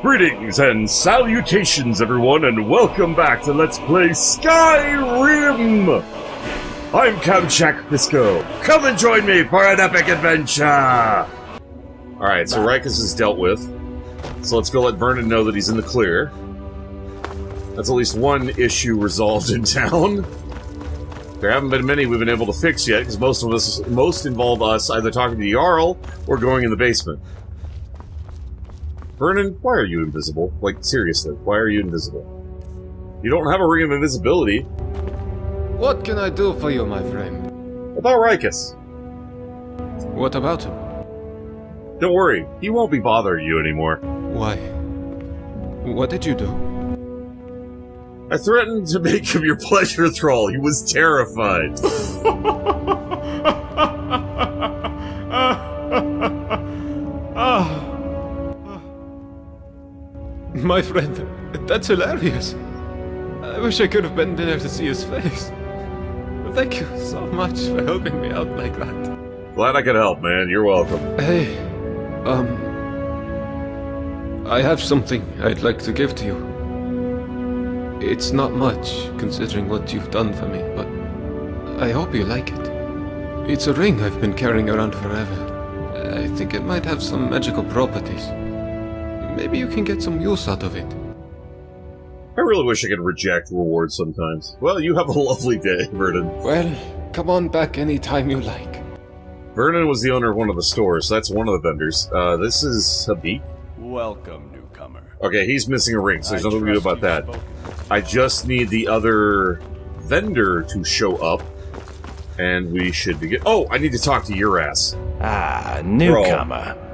Greetings and salutations, everyone, and welcome back to Let's Play Skyrim! I'm Count Jack Fisco. Come and join me for an epic adventure! Alright, so Rikus is dealt with. So let's go let Vernon know that he's in the clear. That's at least one issue resolved in town. There haven't been many we've been able to fix yet, because most involve us either talking to the Jarl or going in the basement. Vernon, why are you invisible? Like, seriously, why are you invisible? You don't have a ring of invisibility. What can I do for you, my friend? About Rikus. What about him? Don't worry, he won't be bothering you anymore. Why? What did you do? I threatened to make him your pleasure thrall. He was terrified. My friend, that's hilarious. I wish I could have been there to see his face. Thank you so much for helping me out like that. Glad I could help, man. You're welcome. Hey, I have something I'd like to give to you. It's not much, considering what you've done for me, but I hope you like it. It's a ring I've been carrying around forever. I think it might have some magical properties. Maybe you can get some use out of it. I really wish I could reject rewards sometimes. Well, you have a lovely day, Vernon. Well, come on back anytime you like. Vernon was the owner of one of the stores, so that's one of the vendors. This is Habib. Welcome, newcomer. Okay, he's missing a ring, so there's nothing we can do about that. I just need the other vendor to show up, and we should begin. Oh, I need to talk to your ass. Ah, newcomer. Brol.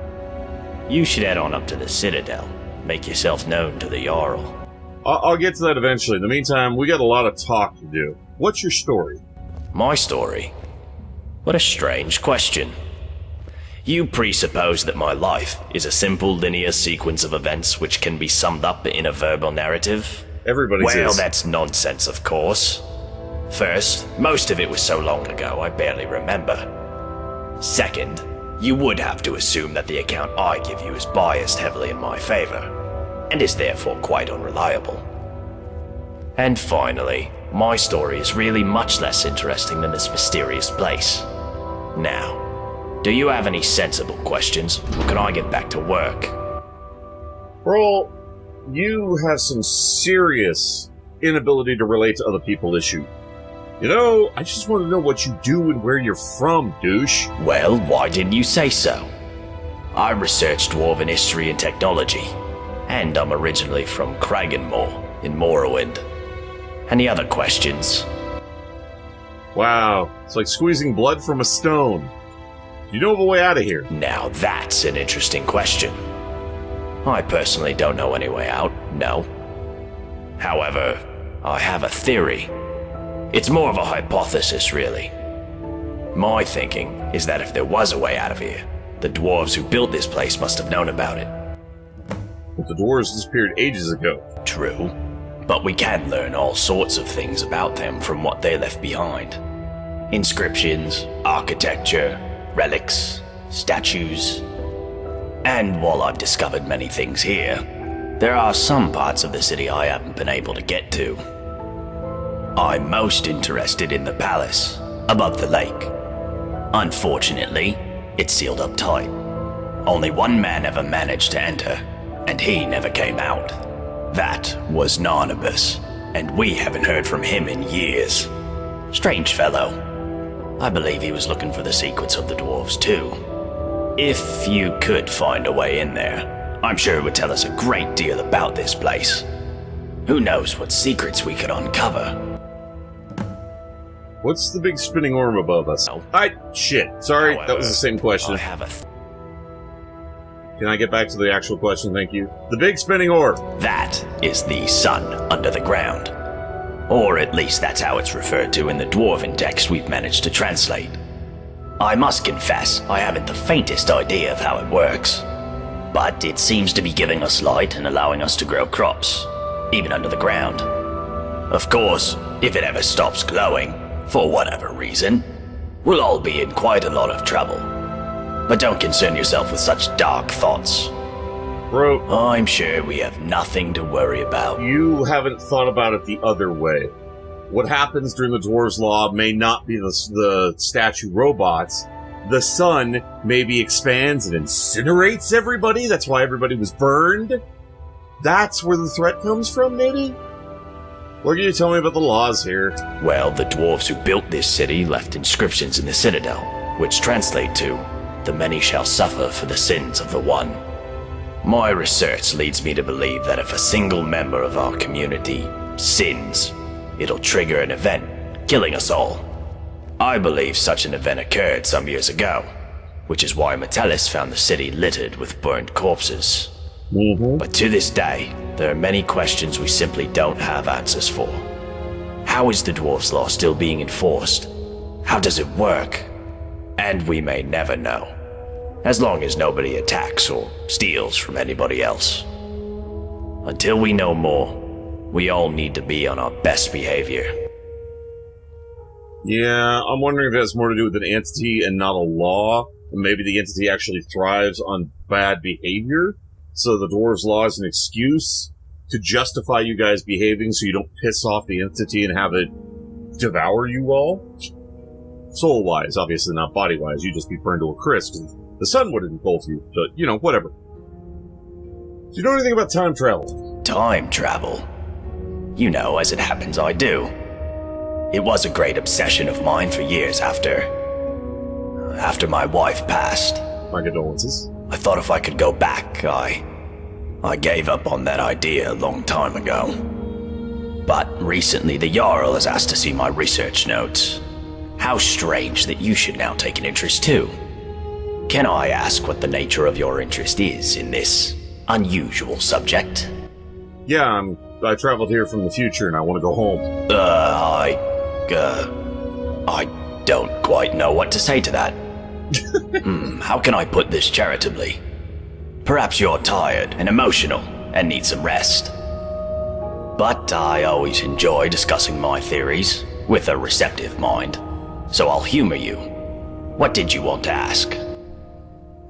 You should head on up to the Citadel. Make yourself known to the Jarl. I'll get to that eventually. In the meantime, we got a lot of talk to do. What's your story? My story? What a strange question. You presuppose that my life is a simple linear sequence of events which can be summed up in a verbal narrative? Everybody's Well, is. that's nonsense, of course. First, most of it was so long ago I barely remember. Second, you would have to assume that the account I give you is biased heavily in my favor, and is therefore quite unreliable. And finally, my story is really much less interesting than this mysterious place. Now, do you have any sensible questions, or can I get back to work? Brol, you have some serious inability to relate to other people issue. You know, I just want to know what you do and where you're from, douche. Well, why didn't you say so? I researched Dwarven history and technology, and I'm originally from Kragenmoor in Morrowind. Any other questions? Wow, it's like squeezing blood from a stone. You know of a way out of here? Now that's an interesting question. I personally don't know any way out, no. However, I have a theory. It's more of a hypothesis, really. My thinking is that if there was a way out of here, the dwarves who built this place must have known about it. But the dwarves disappeared ages ago. True, but we can learn all sorts of things about them from what they left behind. Inscriptions, architecture, relics, statues. And while I've discovered many things here, there are some parts of the city I haven't been able to get to. I'm most interested in the palace, above the lake. Unfortunately, it's sealed up tight. Only one man ever managed to enter, and he never came out. That was Narnabas, and we haven't heard from him in years. Strange fellow. I believe he was looking for the secrets of the dwarves too. If you could find a way in there, I'm sure it would tell us a great deal about this place. Who knows what secrets we could uncover. What's the big spinning orb above us? Oh. Shit. Sorry, However, that was the same question. I have a Can I get back to the actual question? Thank you. The big spinning orb. That is the sun under the ground. Or at least that's how it's referred to in the Dwarven text we've managed to translate. I must confess, I haven't the faintest idea of how it works. But it seems to be giving us light and allowing us to grow crops, even under the ground. Of course, if it ever stops glowing, for whatever reason, we'll all be in quite a lot of trouble. But don't concern yourself with such dark thoughts. Bro, I'm sure we have nothing to worry about. you haven't thought about it the other way. What happens during the Dwarves' Law may not be the statue robots. The sun maybe expands and incinerates everybody. That's why everybody was burned. That's where the threat comes from, maybe? What can you tell me about the laws here? Well, the dwarves who built this city left inscriptions in the citadel, which translate to, "The many shall suffer for the sins of the one." My research leads me to believe that if a single member of our community sins, it'll trigger an event, killing us all. I believe such an event occurred some years ago, which is why Metellus found the city littered with burned corpses. But to this day, there are many questions we simply don't have answers for. How is the Dwarves' Law still being enforced? How does it work? And we may never know, as long as nobody attacks or steals from anybody else. Until we know more, we all need to be on our best behavior. Yeah, I'm wondering if it has more to do with an entity and not a law. Maybe the entity actually thrives on bad behavior, so the Dwarves' Law is an excuse to justify you guys behaving so you don't piss off the entity and have it devour you all. Soul-wise, obviously not body-wise, you'd just be burned to a crisp. The sun would engulf you, but, whatever. Do you know anything about time travel? Time travel? You know, as it happens, I do. It was a great obsession of mine for years after my wife passed. My condolences. I thought if I could go back, I gave up on that idea a long time ago. But recently the Jarl has asked to see my research notes. How strange that you should now take an interest too. Can I ask what the nature of your interest is in this unusual subject? Yeah, I traveled here from the future and I want to go home. I don't quite know what to say to that. How can I put this charitably? Perhaps you're tired and emotional and need some rest. But I always enjoy discussing my theories with a receptive mind, so I'll humor you. What did you want to ask?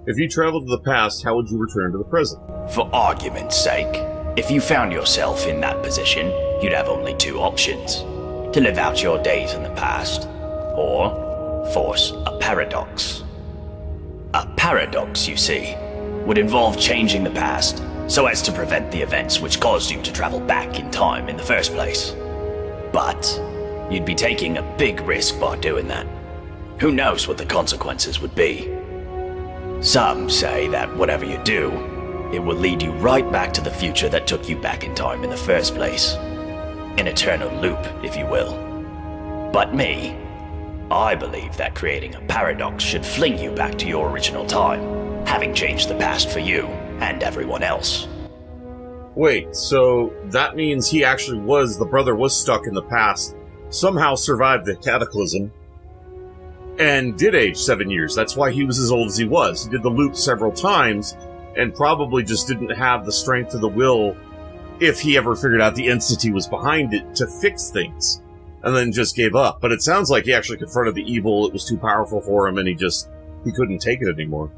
If you traveled to the past, how would you return to the present? For argument's sake, if you found yourself in that position, you'd have only two options. To live out your days in the past, or force a paradox. A paradox, you see, would involve changing the past so as to prevent the events which caused you to travel back in time in the first place. But you'd be taking a big risk by doing that. Who knows what the consequences would be? Some say that whatever you do, it will lead you right back to the future that took you back in time in the first place. An eternal loop, if you will. But me, I believe that creating a paradox should fling you back to your original time, having changed the past for you and everyone else. Wait, so that means the brother was stuck in the past, somehow survived the cataclysm, and did age 7 years. That's why he was as old as he was. He did the loop several times, and probably just didn't have the strength of the will, if he ever figured out the entity was behind it, to fix things. And then just gave up. But it sounds like he actually confronted the evil, it was too powerful for him, and he couldn't take it anymore.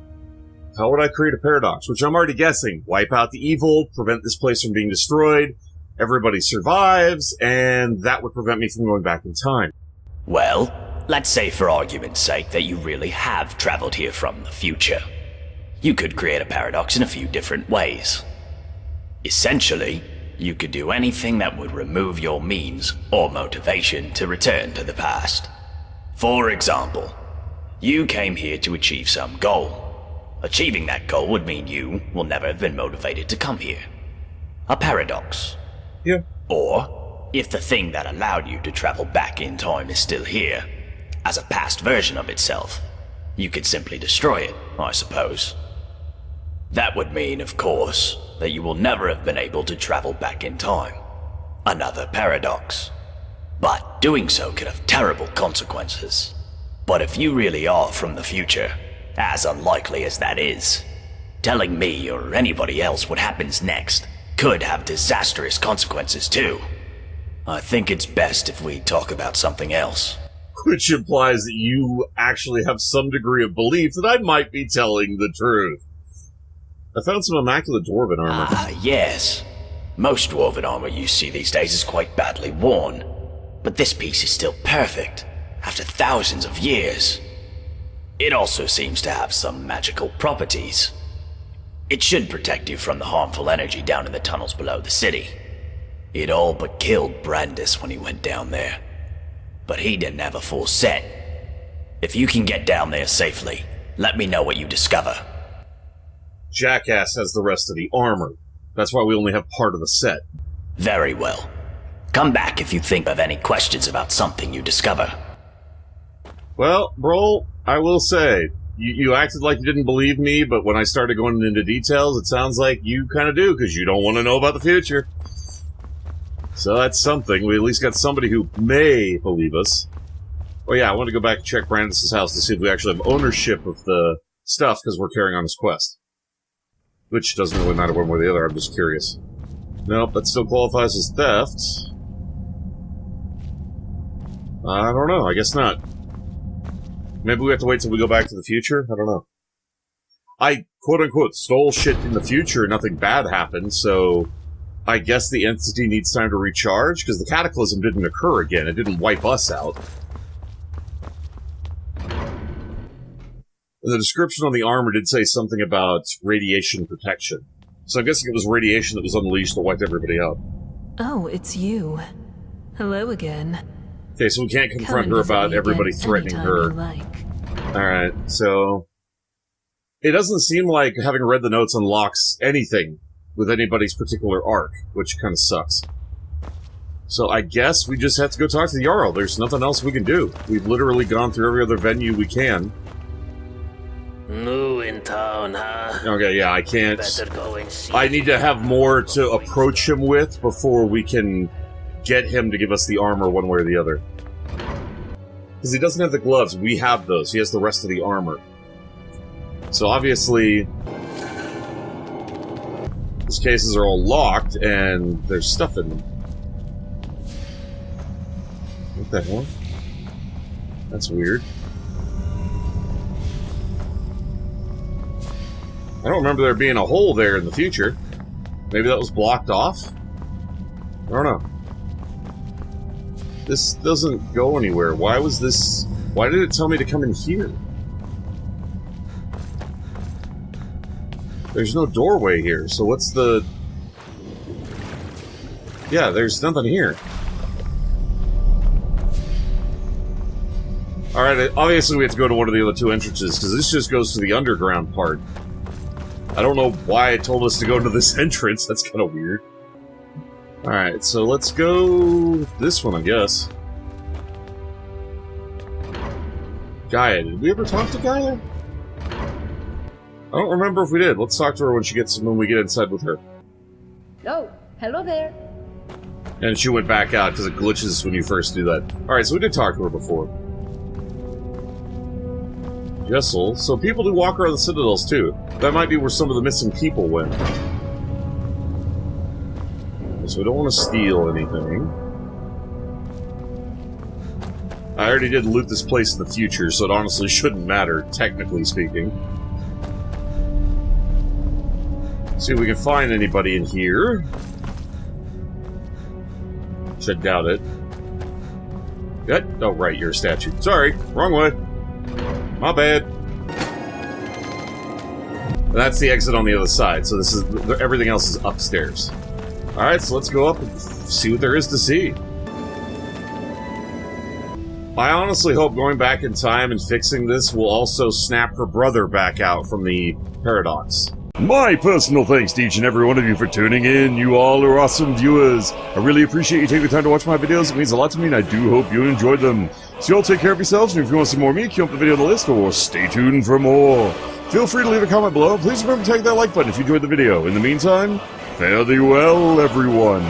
How would I create a paradox? Which I'm already guessing. Wipe out the evil, prevent this place from being destroyed, everybody survives, and that would prevent me from going back in time. Well, let's say for argument's sake that you really have traveled here from the future. You could create a paradox in a few different ways. Essentially, you could do anything that would remove your means or motivation to return to the past. For example, you came here to achieve some goal. Achieving that goal would mean you will never have been motivated to come here. A paradox. Yeah. Or, if the thing that allowed you to travel back in time is still here, as a past version of itself, you could simply destroy it, I suppose. That would mean, of course, that you will never have been able to travel back in time. Another paradox. But doing so could have terrible consequences. But if you really are from the future, as unlikely as that is, telling me or anybody else what happens next could have disastrous consequences too. I think it's best if we talk about something else. Which implies that you actually have some degree of belief that I might be telling the truth. I found some immaculate dwarven armor. Ah, yes. Most dwarven armor you see these days is quite badly worn. But this piece is still perfect, after thousands of years. It also seems to have some magical properties. It should protect you from the harmful energy down in the tunnels below the city. It all but killed Brandis when he went down there. But he didn't have a full set. If you can get down there safely, let me know what you discover. Jackass has the rest of the armor. That's why we only have part of the set. Very well. Come back if you think of any questions about something you discover. Well, Brol, I will say, you acted like you didn't believe me, but when I started going into details, it sounds like you kind of do, because you don't want to know about the future. So that's something. We at least got somebody who may believe us. Oh yeah, I want to go back and check Brandis' house to see if we actually have ownership of the stuff, because we're carrying on his quest. Which doesn't really matter one way or the other, I'm just curious. Nope, that still qualifies as theft. I don't know, I guess not. Maybe we have to wait till we go back to the future? I don't know. I, quote-unquote, stole shit in the future and nothing bad happened, so I guess the entity needs time to recharge, because the cataclysm didn't occur again. It didn't wipe us out. The description on the armor did say something about radiation protection. So I'm guessing it was radiation that was unleashed that wiped everybody out. Oh, it's you. Hello again. Okay, so we can't confront her about everybody threatening her. Alright, so... It doesn't seem like having read the notes unlocks anything with anybody's particular arc, which kind of sucks. So I guess we just have to go talk to the Jarl. There's nothing else we can do. We've literally gone through every other venue we can. New in town, huh? Okay, yeah, I can't... Better go and see. I need to have more to approach him with before we can get him to give us the armor one way or the other. Because he doesn't have the gloves. We have those. He has the rest of the armor. So obviously... These cases are all locked, and there's stuff in them. What the hell? That's weird. I don't remember there being a hole there in the future. Maybe that was blocked off? I don't know. This doesn't go anywhere. Why was this... Why did it tell me to come in here? There's no doorway here, so what's the... Yeah, there's nothing here. Alright, obviously we have to go to one of the other two entrances, because this just goes to the underground part. I don't know why it told us to go to this entrance, that's kind of weird. Alright, so let's go... this one, I guess. Gaia, did we ever talk to Gaia? I don't remember if we did. Let's talk to her when we get inside with her. Oh, hello there. And she went back out because it glitches when you first do that. Alright, so we did talk to her before. Jessel. So people do walk around the citadels too. That might be where some of the missing people went. So we don't want to steal anything. I already did loot this place in the future, so it honestly shouldn't matter, technically speaking. See if we can find anybody in here. Should doubt it. Oh, right, you're a statue. Sorry, wrong way. My bad. That's the exit on the other side, so this is everything else is upstairs. Alright, so let's go up and see what there is to see. I honestly hope going back in time and fixing this will also snap her brother back out from the paradox. My personal thanks to each and every one of you for tuning in. You all are awesome viewers. I really appreciate you taking the time to watch my videos. It means a lot to me, and I do hope you enjoyed them. So you all take care of yourselves, and if you want to see more of me, keep up the video on the list, or stay tuned for more. Feel free to leave a comment below. Please remember to tag that like button if you enjoyed the video. In the meantime, fare thee well, everyone.